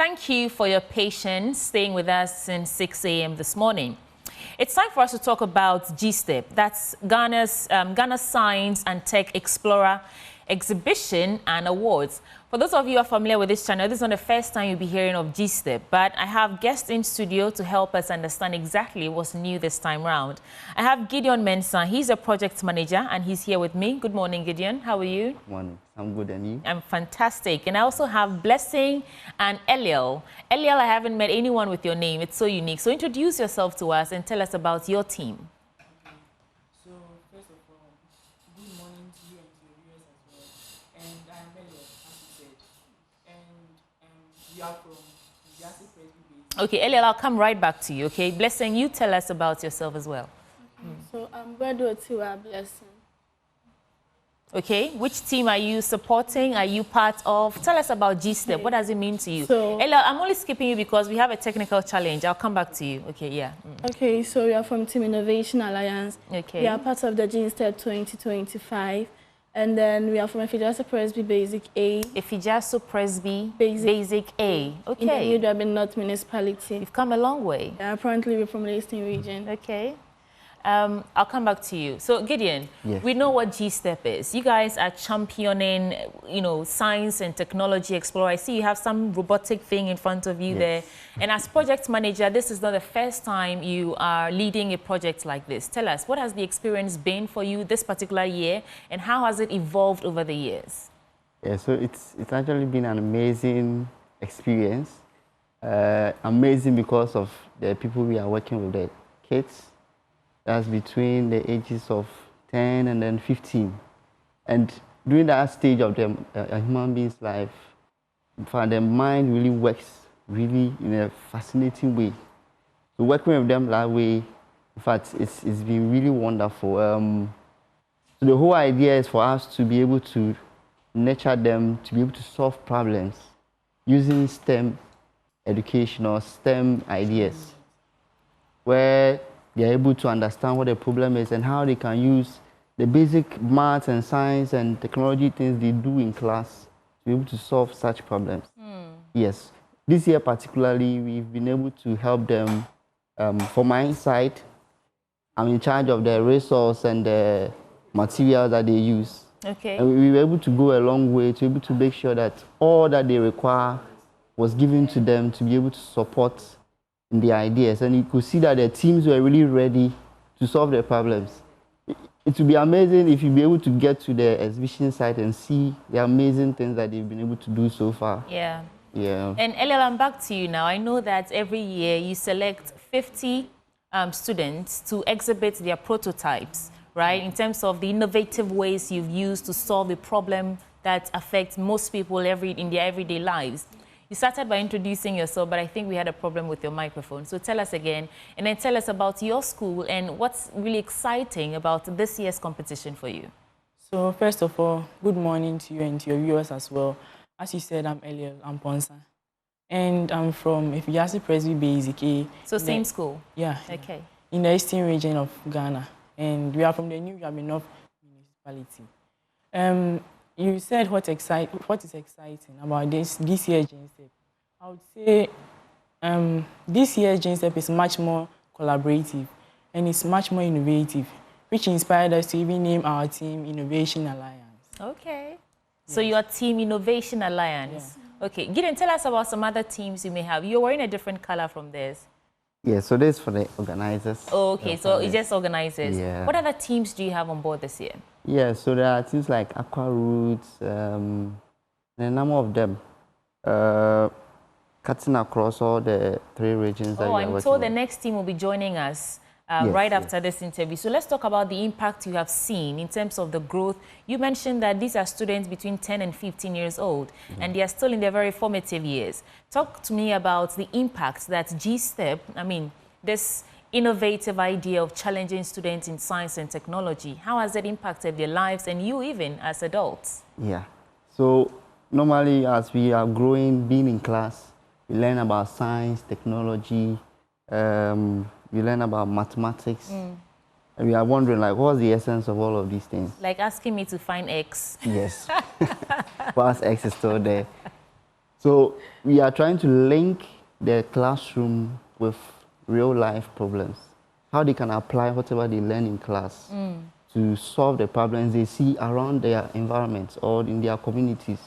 thank you for your patience staying with us since 6 a.m. this morning. It's time for us to talk about Gstep. That's Ghana's Science and Tech Explorer exhibition and awards. For those of you who are familiar with this channel, this is not the first time you'll be hearing of Gstep, but I have guests in studio to help us understand exactly what's new this time round. I have Gideon Mensah. He's a project manager and he's here with me. Good morning, Gideon. How are you? Good morning. I'm good, and you? I'm fantastic. And I also have Blessing and Eliel. Eliel, I haven't met anyone with your name. It's so unique. So introduce yourself to us and tell us about your team. So, first of all, good morning to you and to your viewers as well. And I'm Eliel, as you said. And we are from Gstep Presby. Okay, Eliel, I'll come right back to you, okay? Blessing, you tell us about yourself as well. Okay. So I'm Tiwa Blessing. Okay, which team are you supporting? Are you part of? Tell us about Gstep. Okay. What does it mean to you? So, Eliel, I'm only skipping you because we have a technical challenge. I'll come back to you. Okay, yeah. Okay, so we are from Team Innovation Alliance. Okay. We are part of the Gstep 2025. And then we are from Gstep Presby Basic A. Gstep Presby Basic A. Okay. In the New Durban North Municipality. You've come a long way. Yeah, apparently we're from the Eastern region. Okay. I'll come back to you. So, Gideon, yes, we know what Gstep is. You guys are championing, science and technology explorer. I see you have some robotic thing in front of you there. And as project manager, this is not the first time you are leading a project like this. Tell us, what has the experience been for you this particular year, and how has it evolved over the years? Yeah, so it's actually been an amazing experience. Amazing because of the people we are working with, the kids. That's between the ages of 10 and then 15. And during that stage of a human being's life, in fact, their mind really works really in a fascinating way. So working with them that way, in fact, it's been really wonderful. So the whole idea is for us to be able to nurture them, to be able to solve problems using STEM education or STEM ideas, where they're able to understand what the problem is and how they can use the basic maths and science and technology things they do in class to be able to solve such problems. Yes. This year particularly, we've been able to help them. For my side, I'm in charge of the resource and the materials that they use. Okay. And we were able to go a long way to be able to make sure that all that they require was given to them to be able to support in the ideas, and you could see that the teams were really ready to solve their problems. It would be amazing if you'd be able to get to the exhibition site and see the amazing things that they've been able to do so far. Yeah. Yeah. And Eliel, I'm back to you now. I know that every year you select 50 students to exhibit their prototypes, right? In terms of the innovative ways you've used to solve a problem that affects most people in their everyday lives. You started by introducing yourself, but I think we had a problem with your microphone. So tell us again, and then tell us about your school and what's really exciting about this year's competition for you. So, first of all, good morning to you and to your viewers as well. As you said, I'm Eliel Amponsa. And I'm from Gstep Presby Basic A. So same school? Yeah. Okay. In the Eastern region of Ghana. And we are from the New Durban North Municipality. You said what is exciting about this year's Gstep. I would say this year's Gstep is much more collaborative and it's much more innovative, which inspired us to even name our team Innovation Alliance. Okay. Yes. So your team Innovation Alliance. Yeah. Okay. Gideon, tell us about some other teams you may have. You're wearing a different color from theirs. Yeah, so this is for the organizers. Oh, okay. So it's just organizers. Yeah. What other teams do you have on board this year? Yeah, so there are things like Aqua Roots, and a number of them, cutting across all the 3 regions that we are working I'm told with. the next team will be joining us Yes, right after this interview. So let's talk about the impact you have seen in terms of the growth. You mentioned that these are students between 10 and 15 years old, and they are still in their very formative years. Talk to me about the impact that Gstep, this innovative idea of challenging students in science and technology, how has it impacted their lives and you even as adults? Yeah. So normally as we are growing, being in class, we learn about science, technology, we learn about mathematics. And we are wondering, like, what's the essence of all of these things? Like asking me to find X. Yes. For us, X is still there. So we are trying to link the classroom with real life problems. How they can apply whatever they learn in class to solve the problems they see around their environments or in their communities.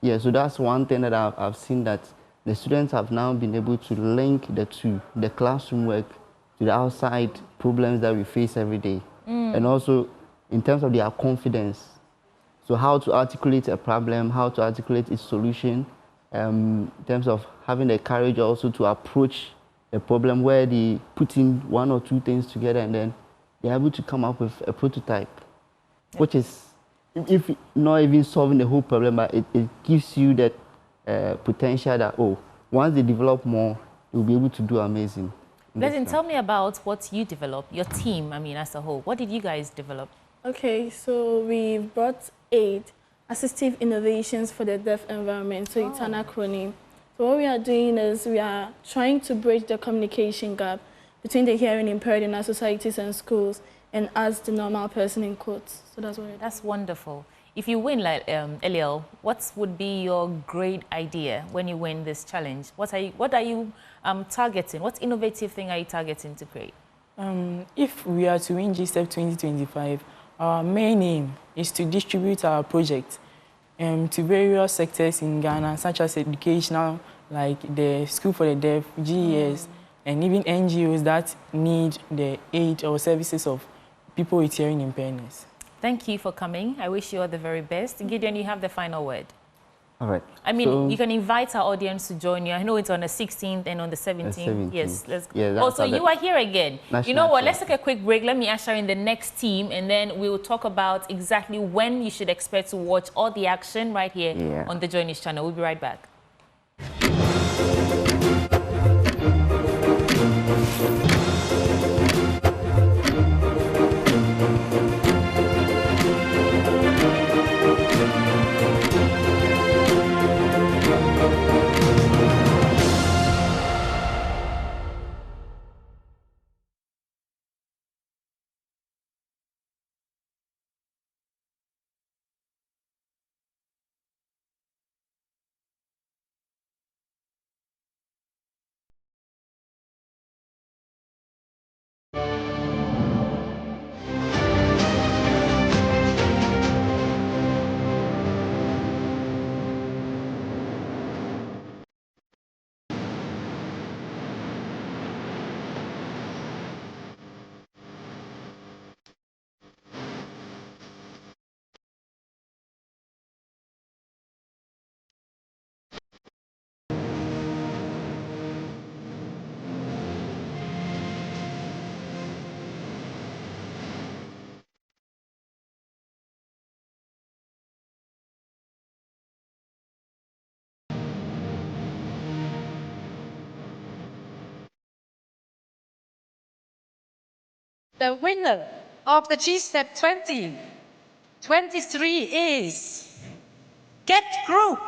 Yeah, so that's one thing that I've seen, that the students have now been able to link the two, the classroom work to the outside problems that we face every day. And also in terms of their confidence. So how to articulate a problem, how to articulate its solution, in terms of having the courage also to approach the problem where they put in one or two things together and then they're able to come up with a prototype, which is, if not even solving the whole problem, but it gives you that potential that, oh, once they develop more, they'll be able to do amazing. Blessing, tell me about what you developed, your team, I mean, as a whole. What did you guys develop? Okay, so we brought 8 assistive innovations for the deaf environment, so it's an acronym. So what we are doing is we are trying to bridge the communication gap between the hearing impaired in our societies and schools and us, the normal person, in quotes. So that's what it is. That's wonderful. If you win, like Eliel, what would be your great idea when you win this challenge? What are you targeting? What innovative thing are you targeting to create? If we are to win Gstep 2025, our main aim is to distribute our project to various sectors in Ghana, such as educational, like the School for the Deaf, GES, and even NGOs that need the aid or services of people with hearing impairments. Thank you for coming. I wish you all the very best. Gideon, you have the final word. All right. I mean, you can invite our audience to join you. I know it's on the 16th and on the 17th. The 17th. Yes, let's go. Yeah, also, you are here again. National You know what? team. Let's take a quick break. Let me usher in the next team, and then we will talk about exactly when you should expect to watch all the action right here on the Journeys channel. We'll be right back. The winner of the Gstep 2023 is Get Group.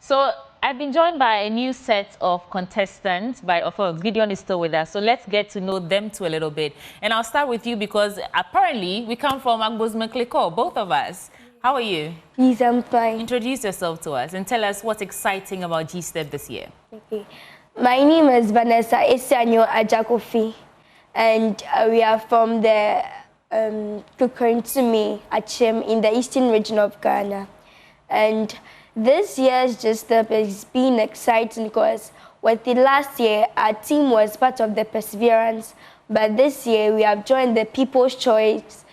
So I've been joined by a new set of contestants. Of course, Gideon is still with us. So let's get to know them too a little bit. And I'll start with you because apparently we come from Agbozmekliko, both of us. How are you? Yes, I'm fine. Introduce yourself to us and tell us what's exciting about Gstep this year. Okay. My name is Vanessa Esianyo Ajakofi, and we are from the Kukurintumi Achim in the eastern region of Ghana. And this year's Gstep has been exciting because with the last year, our team was part of the Perseverance, but this year we have joined the People's Choice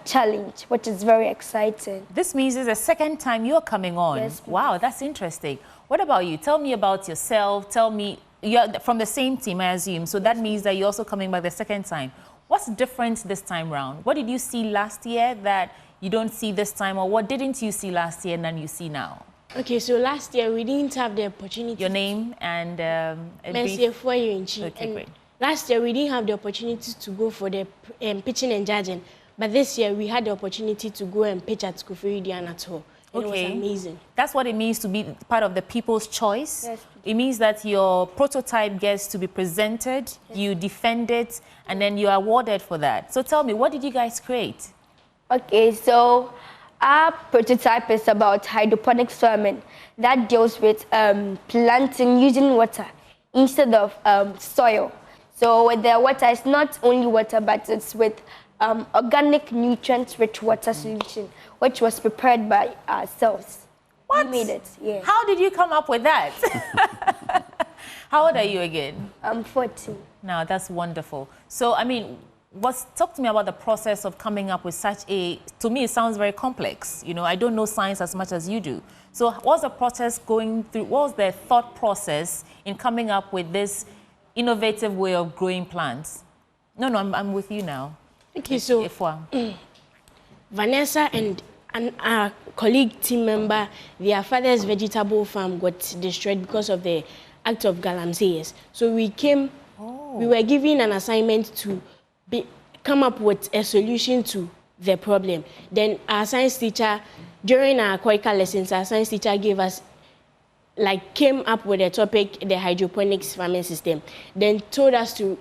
Challenge, which is very exciting. This means it's the second time you're coming on. Yes, please. Wow, that's interesting. What about you? Tell me about yourself. Tell me, you're from the same team, I assume, so that means that you're also coming back the second time. What's different this time round? What did you see last year that you don't see this time, or what didn't you see last year and then you see now? Okay, so last year we didn't have the opportunity. Your name and a brief... Okay, great. Last year we didn't have the opportunity to go for the pitching and judging, but this year we had the opportunity to go and pitch at Kufuri Diana Tour. And Okay. It was amazing. That's what it means to be part of the people's choice. Yes. It means that your prototype gets to be presented, you defend it, and then you're awarded for that. So tell me, what did you guys create? Okay, so our prototype is about hydroponics farming that deals with planting using water instead of soil. So with the water, it's not only water, but it's with organic nutrient-rich water solution, which was prepared by ourselves. What? We made it, yeah. How did you come up with that? How old are you again? I'm 14. Now, that's wonderful. So, I mean, talk to me about the process of coming up with such a, to me, it sounds very complex. You know, I don't know science as much as you do. So what's the process going through, what was the thought process in coming up with this innovative way of growing plants? No, I'm with you now. Okay, so Vanessa and our colleague team member, their father's vegetable farm got destroyed because of the act of galamseyers. So we were given an assignment to come up with a solution to the problem. Then our science teacher, during our Koika lessons, our science teacher gave us, came up with a topic, the hydroponics farming system, then told us to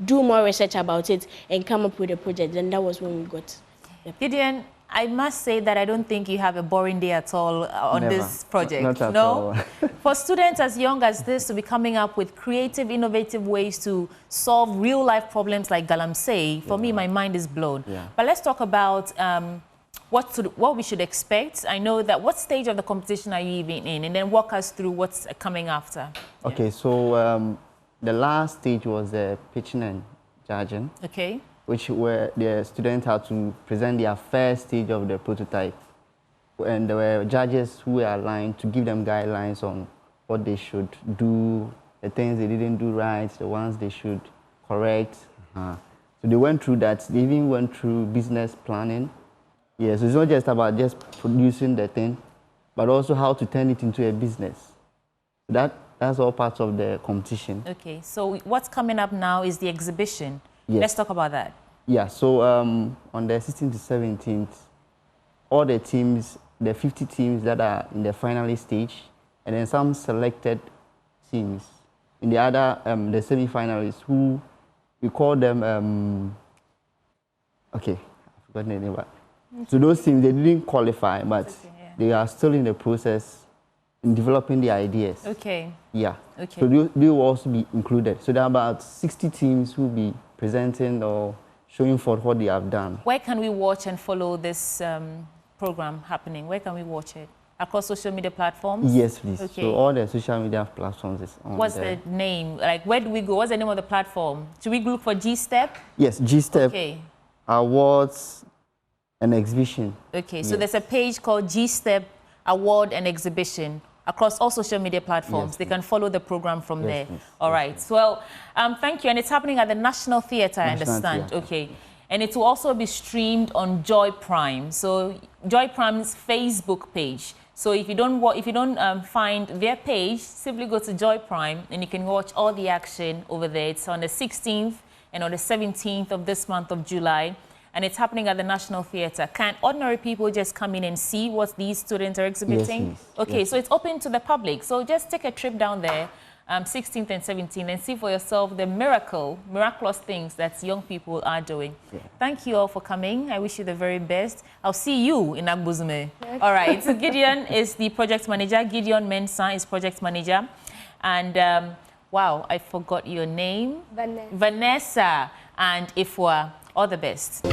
do more research about it and come up with a project. And that was when we got the Gideon, I must say that I don't think you have a boring day at all on Never. this project. Not at no? all. For students as young as this to be coming up with creative, innovative ways to solve real-life problems like galamsey, for me, my mind is blown. Yeah. But let's talk about what we should expect. I know that what stage of the competition are you even in? And then walk us through what's coming after. Okay, so the last stage was pitching and judging. Okay. Which where the students had to present their first stage of the prototype. And there were judges who were aligned to give them guidelines on what they should do, the things they didn't do right, the ones they should correct. So they went through that. They even went through business planning. Yeah, so it's not just about just producing the thing, but also how to turn it into a business. That's all part of the competition. Okay, so what's coming up now is the exhibition. Yes. Let's talk about that. Yeah, so on the 16th to 17th, all the teams, the 50 teams that are in the finalist stage, and then some selected teams in the other, the semi-finalists, who we call them, okay, I forgot the name, but so those teams, they didn't qualify, but they are still in the process in developing the ideas. Okay. Yeah. Okay. So they will also be included. So there are about 60 teams who will be presenting or showing forth what they have done. Where can we watch and follow this program happening? Where can we watch it? Across social media platforms? Yes, please. Okay. So all the social media platforms is on What's there. the name? Like, where do we go? What's the name of the platform? Should we look for Gstep? Yes, Gstep, Okay. awards and exhibition. Okay, so Yes. there's a page called Gstep Award and Exhibition across all social media platforms. Yes, they can follow the program from Yes, there. please. All Yes, right. Well, thank you. And it's happening at the National Theatre, I National understand. Theatre. Okay. And it will also be streamed on Joy Prime. So Joy Prime's Facebook page. So if you don't find their page, simply go to Joy Prime and you can watch all the action over there. It's on the 16th and on the 17th of this month of July. And it's happening at the National Theatre. Can ordinary people just come in and see what these students are exhibiting? Yes, Okay, yes. so it's open to the public. So just take a trip down there, 16th and 17th, and see for yourself the miraculous things that young people are doing. Yeah. Thank you all for coming. I wish you the very best. I'll see you in Agbuzume. All right, so Gideon is the project manager. Gideon Mensah is project manager. And wow, I forgot your name. Vanessa. Vanessa and Ifwa. All the best.